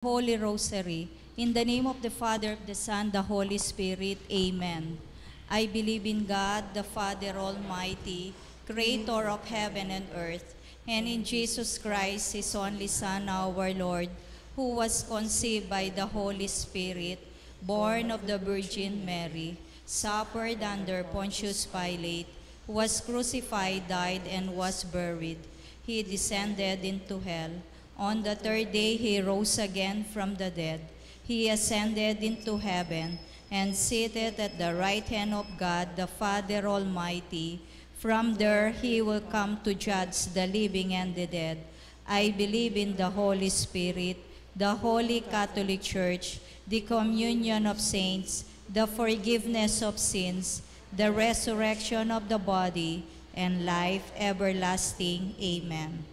Holy Rosary, in the name of the Father, of the Son, the Holy Spirit. Amen. I believe in God, the Father Almighty, creator of heaven and earth, and in Jesus Christ, his only Son, our Lord, who was conceived by the Holy Spirit, born of the Virgin Mary, suffered under Pontius Pilate, was crucified, died, and was buried. He descended into hell. On the third day he rose again from the dead. He ascended into heaven and seated at the right hand of God the Father Almighty. From there he will come to judge the living and the dead. I believe in the Holy Spirit, the Holy Catholic Church, the communion of saints, the forgiveness of sins, the resurrection of the body, and life everlasting. Amen.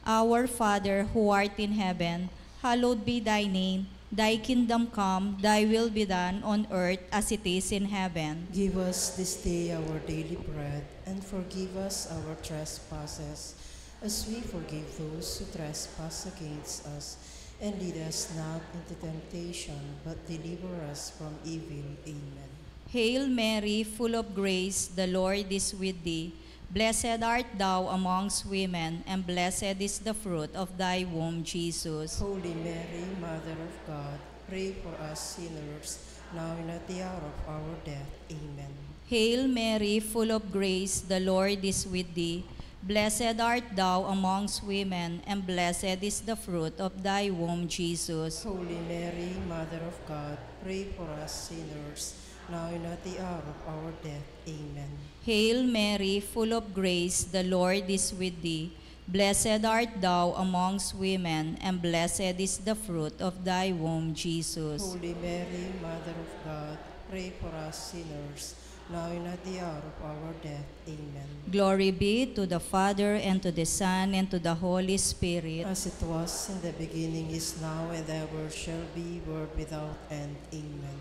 Our Father, who art in heaven, hallowed be thy name. Thy kingdom come, thy will be done on earth as it is in heaven. Give us this day our daily bread, and forgive us our trespasses, as we forgive those who trespass against us. And lead us not into temptation, but deliver us from evil. Amen. Hail Mary, full of grace, the Lord is with thee. Blessed art thou amongst women, and blessed is the fruit of thy womb, Jesus. Holy Mary, Mother of God, pray for us sinners, now and at the hour of our death. Amen. Hail Mary, full of grace, the Lord is with thee. Blessed art thou amongst women, and blessed is the fruit of thy womb, Jesus. Holy Mary, Mother of God, pray for us sinners, now and at the hour of our death. Amen. Hail Mary, full of grace, the Lord is with thee. Blessed art thou amongst women, and blessed is the fruit of thy womb, Jesus. Holy Mary, Mother of God, pray for us sinners, now and at the hour of our death. Amen. Glory be to the Father, and to the Son, and to the Holy Spirit. As it was in the beginning, is now, and ever shall be, world without end. Amen.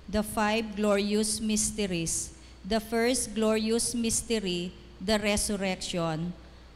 The five glorious mysteries. The first glorious mystery, the resurrection.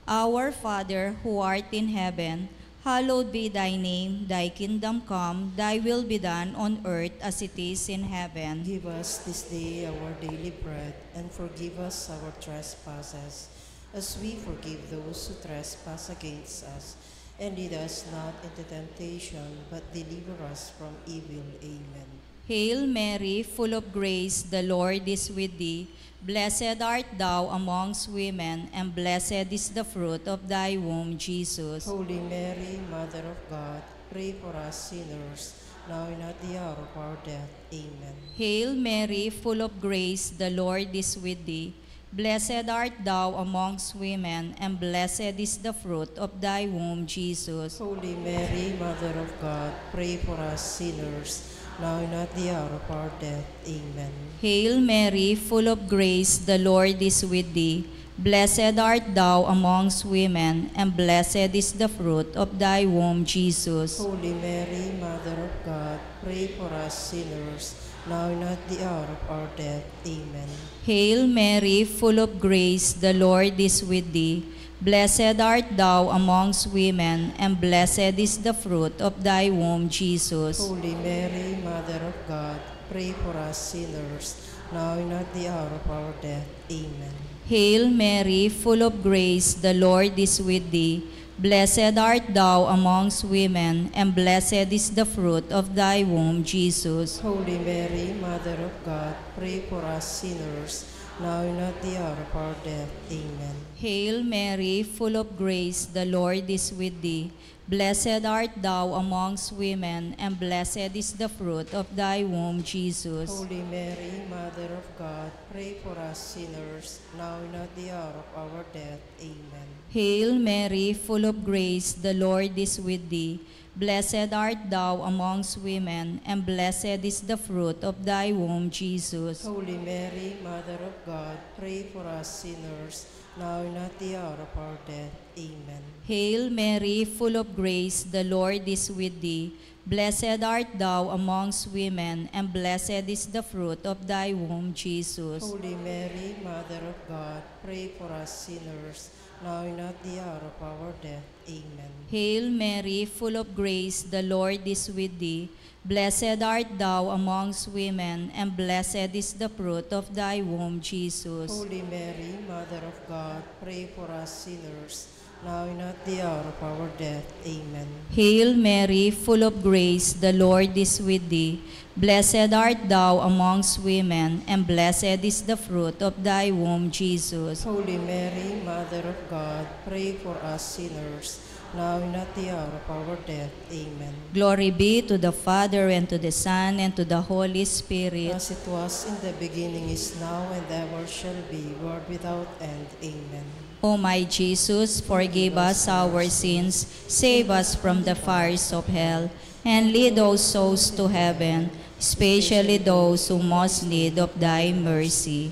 Our Father, who art in heaven, hallowed be thy name. Thy kingdom come, thy will be done on earth as it is in heaven. Give us this day our daily bread, and forgive us our trespasses, as we forgive those who trespass against us. And lead us not into temptation, but deliver us from evil. Amen. Hail Mary, full of grace, the Lord is with thee. Blessed art thou amongst women, and blessed is the fruit of thy womb, Jesus. Holy Mary, Mother of God, pray for us sinners, now and at the hour of our death. Amen. Hail Mary, full of grace, the Lord is with thee. Blessed art thou amongst women, and blessed is the fruit of thy womb, Jesus. Holy Mary, Mother of God, pray for us sinners, now and at the hour of our death. Amen. Hail Mary, full of grace, the Lord is with thee. Blessed art thou amongst women, and blessed is the fruit of thy womb, Jesus. Holy Mary, Mother of God, pray for us sinners, now and at the hour of our death. Amen. Hail Mary, full of grace, the Lord is with thee. Blessed art thou amongst women, and blessed is the fruit of thy womb, Jesus. Holy Mary, Mother of God, pray for us sinners, now and at the hour of our death. Amen. Hail Mary, full of grace, the Lord is with thee. Blessed art thou amongst women, and blessed is the fruit of thy womb, Jesus. Holy Mary, Mother of God, pray for us sinners, now and at the hour of our death. Amen. Hail Mary, full of grace, the Lord is with thee. Blessed art thou amongst women, and blessed is the fruit of thy womb, Jesus. Holy Mary, Mother of God, pray for us sinners, now and at the hour of our death. Amen. Hail Mary, full of grace, the Lord is with thee. Blessed art thou amongst women, and blessed is the fruit of thy womb, Jesus. Holy Mary, Mother of God, pray for us sinners, now and at the hour of our death. Amen. Hail Mary, full of grace, the Lord is with thee. Blessed art thou amongst women, and blessed is the fruit of thy womb, Jesus. Holy Mary, Mother of God, pray for us sinners, now and at the hour of our death. Amen. Hail Mary, full of grace, the Lord is with thee. Blessed art thou amongst women, and blessed is the fruit of thy womb, Jesus. Holy Mary, Mother of God, pray for us sinners, now and at the hour of our death. Amen. Hail Mary, full of grace, the Lord is with thee. Blessed art thou amongst women, and blessed is the fruit of thy womb, Jesus. Holy Mary, Mother of God, pray for us sinners, now and at the hour of our death. Amen. Glory be to the Father, and to the Son, and to the Holy Spirit. As it was in the beginning, is now, and ever shall be, world without end. Amen. O my Jesus, forgive us our sins, save us from the fires of hell, and lead all souls to heaven, especially those who most need of thy mercy.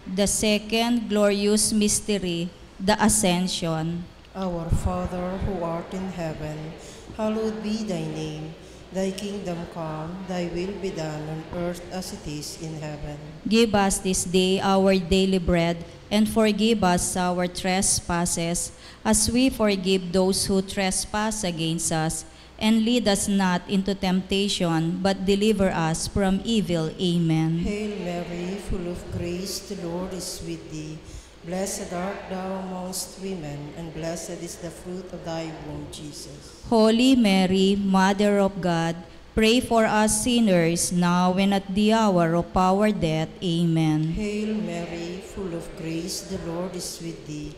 The second glorious mystery, the Ascension. Our Father, who art in heaven, hallowed be thy name. Thy kingdom come, thy will be done on earth as it is in heaven. Give us this day our daily bread, and forgive us our trespasses, as we forgive those who trespass against us. And lead us not into temptation, but deliver us from evil. Amen. Hail Mary, full of grace, the Lord is with thee. Blessed art thou amongst women, and blessed is the fruit of thy womb, Jesus. Holy Mary, Mother of God, pray for us sinners, now and at the hour of our death. Amen. Hail Mary, full of grace, the Lord is with thee.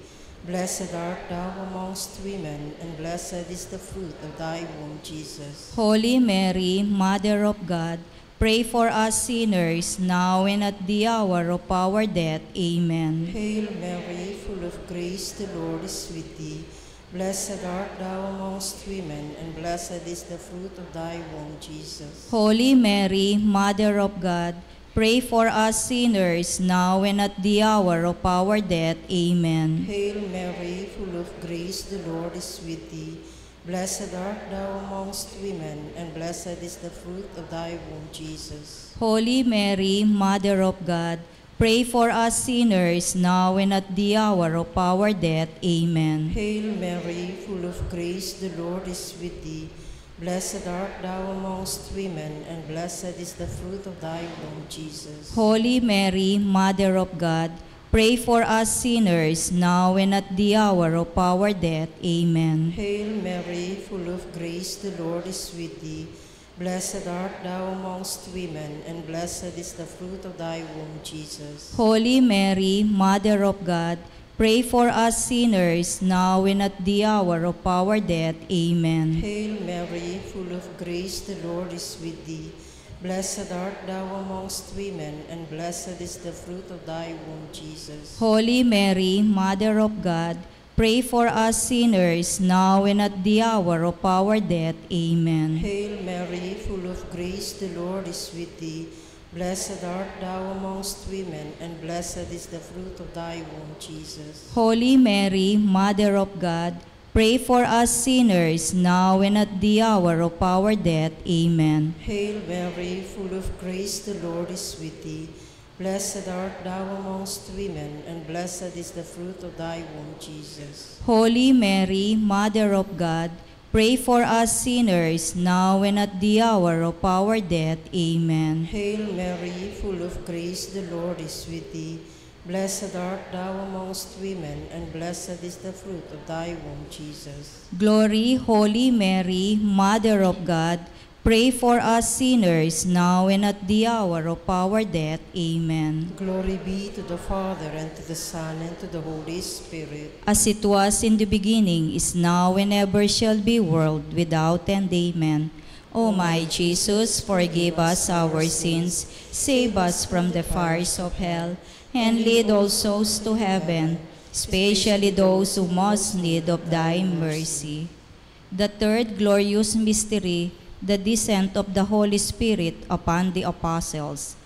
Blessed art thou amongst women, and blessed is the fruit of thy womb, Jesus. Holy Mary, Mother of God, pray for us sinners, now and at the hour of our death. Amen. Hail Mary, full of grace, the Lord is with thee. Blessed art thou amongst women, and blessed is the fruit of thy womb, Jesus. Holy Mary, Mother of God, pray for us sinners, now and at the hour of our death. Amen. Hail Mary, full of grace, the Lord is with thee. Blessed art thou amongst women, and blessed is the fruit of thy womb, Jesus. Holy Mary, Mother of God, pray for us sinners, now and at the hour of our death. Amen. Hail Mary, full of grace, the Lord is with thee. Blessed art thou amongst women, and blessed is the fruit of thy womb, Jesus. Holy Mary, Mother of God, pray for us sinners, now and at the hour of our death. Amen. Hail Mary, full of grace, the Lord is with thee. Blessed art thou amongst women, and blessed is the fruit of thy womb, Jesus. Holy Mary, Mother of God, pray for us sinners, now and at the hour of our death. Amen. Hail Mary, full of grace, the Lord is with thee. Blessed art thou amongst women, and blessed is the fruit of thy womb, Jesus. Holy Mary, Mother of God, pray for us sinners, now and at the hour of our death. Amen. Hail Mary, full of grace, the Lord is with thee. Blessed art thou amongst women, and blessed is the fruit of thy womb, Jesus. Holy Mary, Mother of God, pray for us sinners, now and at the hour of our death. Amen. Hail Mary, full of grace, the Lord is with thee. Blessed art thou amongst women, and blessed is the fruit of thy womb, Jesus. Holy Mary, Mother of God, pray for us sinners, now and at the hour of our death. Amen. Hail Mary, full of grace, the Lord is with thee. Blessed art thou amongst women, and blessed is the fruit of thy womb, Jesus. Glory, Holy Mary, Mother of God, pray for us sinners, now and at the hour of our death. Amen. Glory be to the Father, and to the Son, and to the Holy Spirit. As it was in the beginning, is now, and ever shall be, world without end. Amen. O my Jesus, forgive us our sins, save us from the fires of hell, and lead all souls to heaven, especially those who most need of thy mercy. The third glorious mystery, the descent of the Holy Spirit upon the apostles.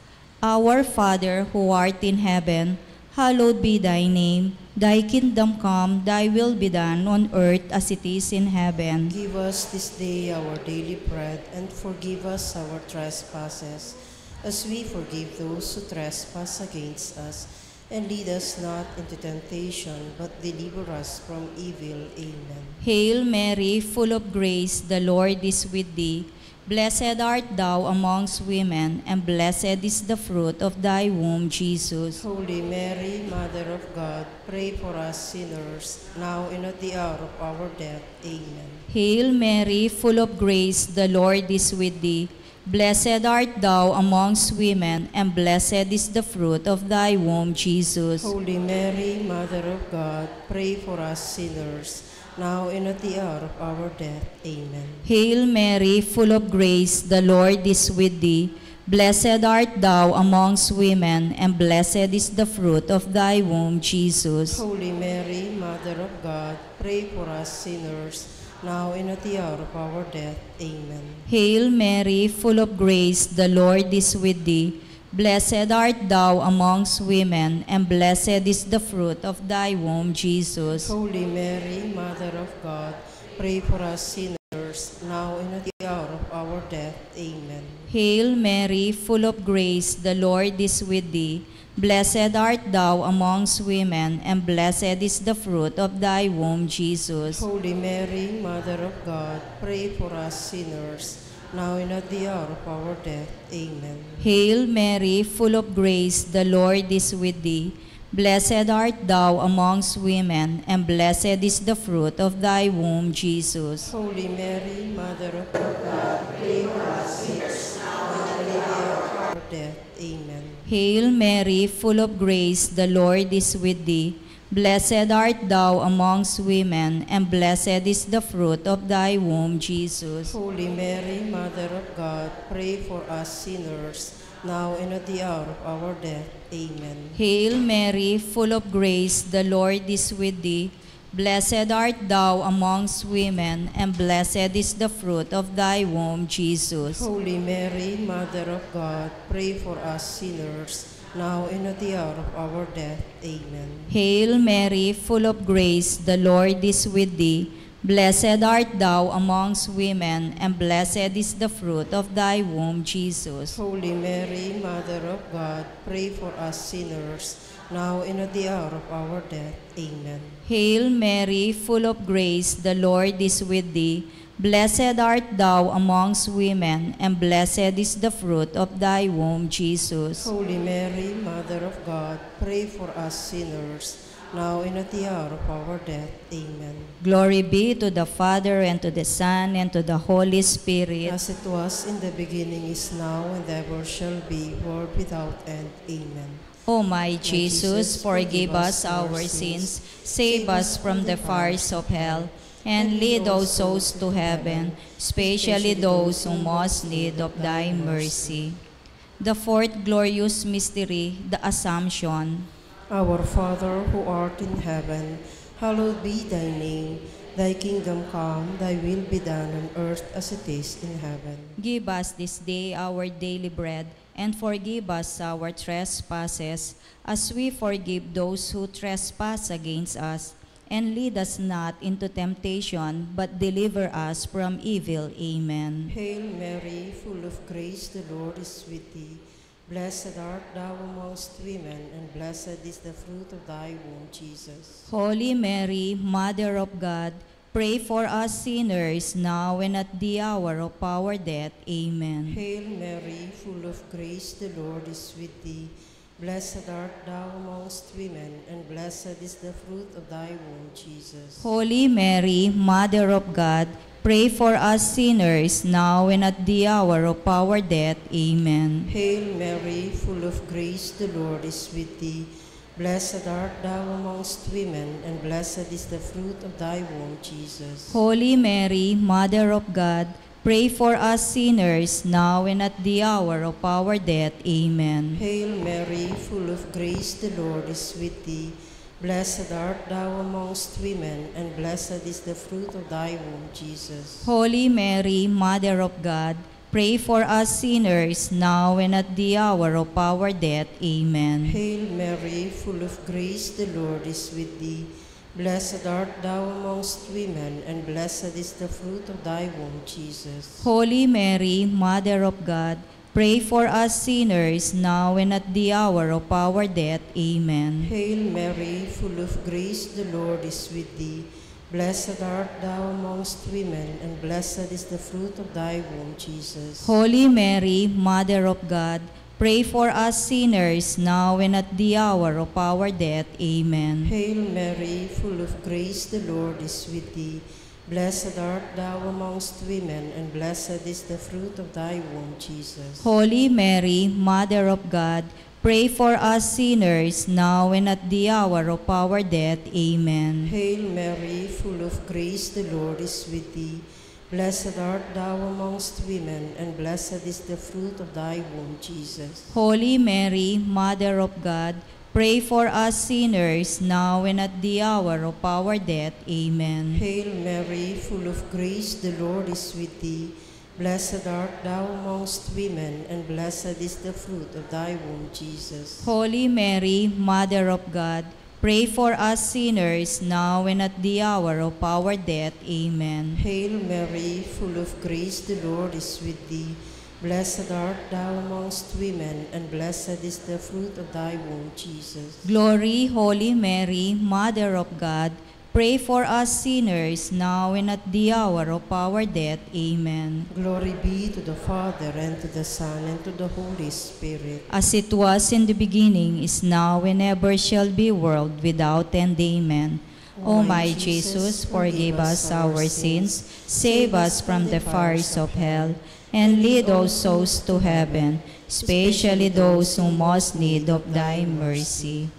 Our Father, who art in heaven, hallowed be thy name. Thy kingdom come, thy will be done on earth as it is in heaven. Give us this day our daily bread, and forgive us our trespasses, as we forgive those who trespass against us. and lead us not into temptation, but deliver us from evil. Amen. Hail Mary, full of grace, the Lord is with thee. Blessed art thou amongst women, and blessed is the fruit of thy womb, Jesus. Holy Mary, Mother of God, pray for us sinners, now and at the hour of our death. Amen. Hail Mary, full of grace, the Lord is with thee. Blessed art thou amongst women, and blessed is the fruit of thy womb, Jesus. Holy Mary, Mother of God, pray for us sinners, now and at the hour of our death. Amen. Hail Mary, full of grace, the Lord is with thee. Blessed art thou amongst women, and blessed is the fruit of thy womb, Jesus. Holy Mary, Mother of God, pray for us sinners, now and at the hour of our death. Amen. Hail Mary, full of grace, the Lord is with thee. Blessed art thou amongst women, and blessed is the fruit of thy womb, Jesus. Holy Mary, Mother of God, pray for us sinners, now and at the hour of our death. Amen. Hail Mary, full of grace, the Lord is with thee. Blessed art thou amongst women, and blessed is the fruit of thy womb, Jesus. Holy Mary, Mother of God, pray for us sinners, now and at the hour of our death. Amen. Hail Mary, full of grace, the Lord is with thee. Blessed art thou amongst women, and blessed is the fruit of thy womb, Jesus. Holy Mary, Mother of God, pray for us sinners, now and at the hour of our death. Amen. Hail Mary, full of grace, the Lord is with thee. Blessed art thou amongst women, and blessed is the fruit of thy womb, Jesus. Holy Mary, Mother of God, pray for us sinners, now and at the hour of our death. Amen. Hail Mary, full of grace, the Lord is with thee. Blessed art thou amongst women, and blessed is the fruit of thy womb, Jesus. Holy Mary, Mother of God, pray for us sinners, now and at the hour of our death. Amen. Hail Mary, full of grace, the Lord is with thee. Blessed art thou amongst women, and blessed is the fruit of thy womb, Jesus. Holy Mary, Mother of God, pray for us sinners, now and at the hour of our death. Amen. Hail Mary, full of grace, the Lord is with thee. Blessed art thou amongst women, and blessed is the fruit of thy womb, Jesus. Holy Mary, Mother of God, pray for us sinners, now and at the hour of our death. Amen. Glory be to the Father, and to the Son, and to the Holy Spirit. As it was in the beginning, is now, and ever shall be, world without end. Amen. O my Jesus, forgive us our sins, save us from the fires of hell, and lead all souls to heaven, especially those who most need of thy mercy. The fourth glorious mystery, the Assumption. Our Father, who art in heaven, hallowed be thy name. Thy kingdom come, thy will be done on earth as it is in heaven. Give us this day our daily bread, and forgive us our trespasses, as we forgive those who trespass against us. And lead us not into temptation, but deliver us from evil. Amen. Hail Mary, full of grace, the Lord is with thee. Blessed art thou amongst women, and blessed is the fruit of thy womb, Jesus. Holy Mary, Mother of God, pray for us sinners, now and at the hour of our death. Amen. Hail Mary, full of grace, the Lord is with thee. Blessed art thou amongst women, and blessed is the fruit of thy womb, Jesus. Holy Mary, Mother of God, pray for us sinners, now and at the hour of our death. Amen. Hail Mary, full of grace, the Lord is with thee. Blessed art thou amongst women, and blessed is the fruit of thy womb, Jesus. Holy Mary, Mother of God, pray for us sinners, now and at the hour of our death. Amen. Hail Mary, full of grace, the Lord is with thee. Blessed art thou amongst women, and blessed is the fruit of thy womb, Jesus. Holy Mary, Mother of God, pray for us sinners, now and at the hour of our death. Amen. Hail Mary, full of grace, the Lord is with thee. Blessed art thou amongst women, and blessed is the fruit of thy womb, Jesus. Holy Mary, Mother of God, pray for us sinners, now and at the hour of our death. Amen. Hail Mary, full of grace, the Lord is with thee. Blessed art thou amongst women, and blessed is the fruit of thy womb, Jesus. Holy Mary, Mother of God, pray for us sinners, now and at the hour of our death. Amen. Hail Mary, full of grace, the Lord is with thee. Blessed art thou amongst women, and blessed is the fruit of thy womb, Jesus. Holy Mary, Mother of God, pray for us sinners, now and at the hour of our death. Amen. Hail Mary, full of grace, the Lord is with thee. Blessed art thou amongst women, and blessed is the fruit of thy womb, Jesus. Holy Mary, Mother of God, pray for us sinners, now and at the hour of our death. Amen. Hail Mary, full of grace, the Lord is with thee. Blessed art thou amongst women, and blessed is the fruit of thy womb, Jesus. Holy Mary, Mother of God, pray for us sinners, now and at the hour of our death. Amen. Hail Mary, full of grace, the Lord is with thee. Blessed art thou amongst women, and blessed is the fruit of thy womb, Jesus. Glory, Holy Mary, Mother of God, pray for us sinners, now and at the hour of our death. Amen. Glory be to the Father, and to the Son, and to the Holy Spirit. As it was in the beginning, is now, and ever shall be, world without end. Amen. O my Jesus, forgive us our sins, save us from the fires of hell, and lead all souls to heaven, especially those who most need of thy mercy.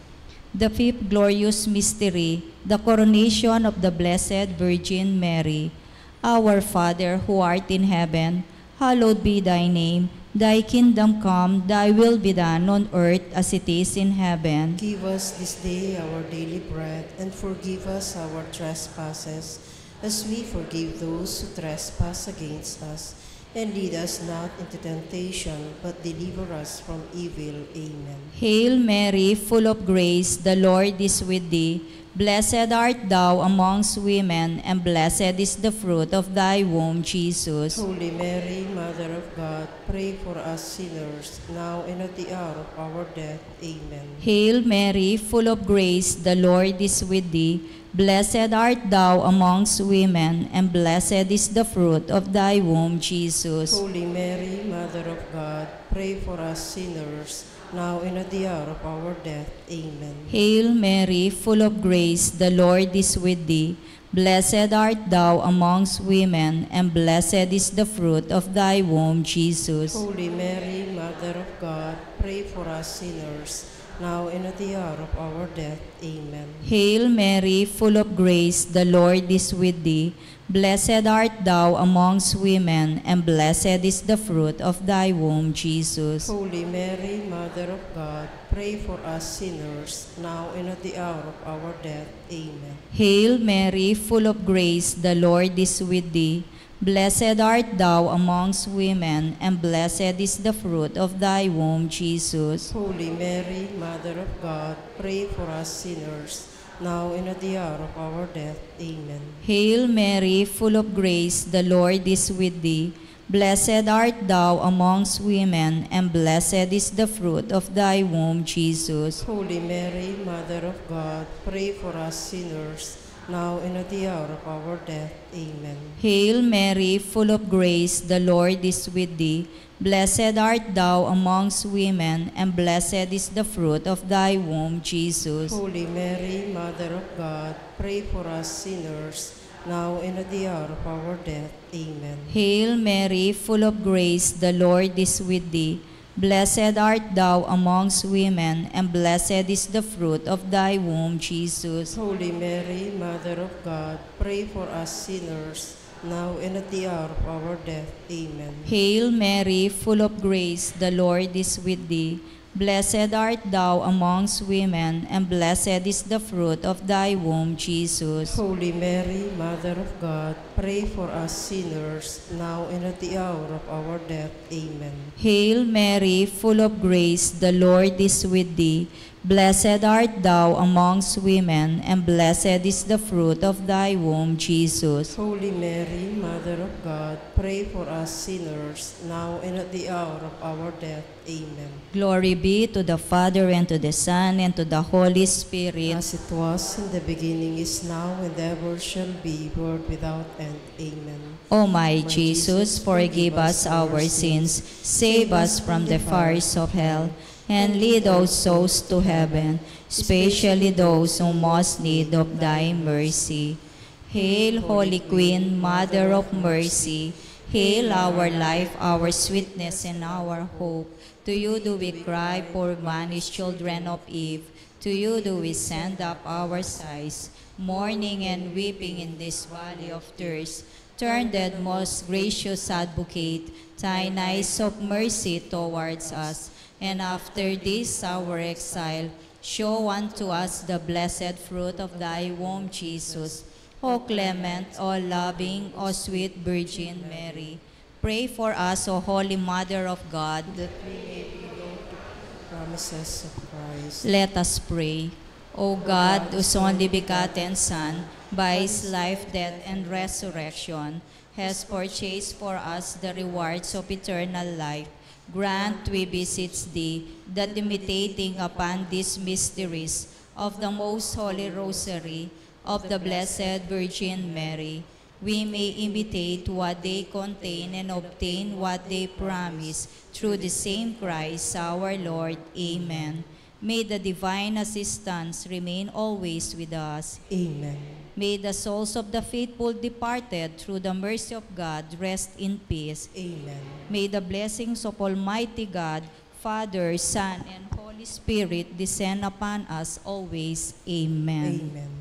The fifth glorious mystery, the coronation of the Blessed Virgin Mary. Our Father, who art in heaven, hallowed be thy name. Thy kingdom come, thy will be done on earth as it is in heaven. Give us this day our daily bread, and forgive us our trespasses, as we forgive those who trespass against us. And lead us not into temptation, but deliver us from evil. Amen. Hail Mary, full of grace, the Lord is with thee. Blessed art thou amongst women, and blessed is the fruit of thy womb, Jesus. Holy Mary, Mother of God, pray for us sinners, now and at the hour of our death. Amen. Hail Mary, full of grace, the Lord is with thee. Blessed art thou amongst women, and blessed is the fruit of thy womb, Jesus. Holy Mary, Mother of God, pray for us sinners, now and at the hour of our death. Amen. Hail Mary, full of grace, the Lord is with thee. Blessed art thou amongst women, and blessed is the fruit of thy womb, Jesus. Holy Mary, Mother of God, pray for us sinners, now and at the hour of our death. Amen. Hail Mary, full of grace, the Lord is with thee. Blessed art thou amongst women, and blessed is the fruit of thy womb, Jesus. Holy Mary, Mother of God, pray for us sinners, now and at the hour of our death. Amen. Hail Mary, full of grace, the Lord is with thee. Blessed art thou amongst women, and blessed is the fruit of thy womb, Jesus. Holy Mary, Mother of God, pray for us sinners, now and at the hour of our death. Amen. Hail Mary, full of grace, the Lord is with thee. Blessed art thou amongst women, and blessed is the fruit of thy womb, Jesus. Holy Mary, Mother of God, pray for us sinners, now and at the hour of our death. Amen. Hail Mary, full of grace, the Lord is with thee. Blessed art thou amongst women, and blessed is the fruit of thy womb, Jesus. Holy Mary, Mother of God, pray for us sinners, now and at the hour of our death. Amen. Hail Mary, full of grace, the Lord is with thee. Blessed art thou amongst women, and blessed is the fruit of thy womb, Jesus. Holy Mary, Mother of God, pray for us sinners, now and at the hour of our death. Amen. Hail Mary, full of grace, the Lord is with thee. Blessed art thou amongst women, and blessed is the fruit of thy womb, Jesus. Holy Mary, Mother of God, pray for us sinners, now and at the hour of our death. Amen. Hail Mary, full of grace, the Lord is with thee. Blessed art thou amongst women, and blessed is the fruit of thy womb, Jesus. Holy Mary, Mother of God, pray for us sinners, now and at the hour of our death. Amen. Glory be to the Father, and to the Son, and to the Holy Spirit. As it was in the beginning, is now, and ever shall be, world without end. Amen. O my Jesus, forgive us our sins, save us from the fires of hell, and lead all souls to heaven, especially those who most need of thy mercy. Hail, Holy Queen, Mother of Mercy. Hail our life, our sweetness, and our hope. To you do we cry, poor banished children of Eve. To you do we send up our sighs, mourning and weeping in this valley of tears. Turn then, most gracious Advocate, thine eyes of mercy towards us, and after this our exile, show unto us the blessed fruit of thy womb, Jesus. O clement, O loving, O sweet Virgin Mary, pray for us, O Holy Mother of God. That we may belong to the promises of Christ. Let us pray. O God, whose only begotten Son, by his life, death, and resurrection, has purchased for us the rewards of eternal life, grant, we beseech thee, that imitating upon these mysteries of the most holy rosary of the Blessed Virgin Mary, we may imitate what they contain and obtain what they promise, through the same Christ our Lord. Amen. May the divine assistance remain always with us. Amen. May the souls of the faithful departed, through the mercy of God, rest in peace. Amen. May the blessings of Almighty God, Father, Son, and Holy Spirit descend upon us always. Amen. Amen.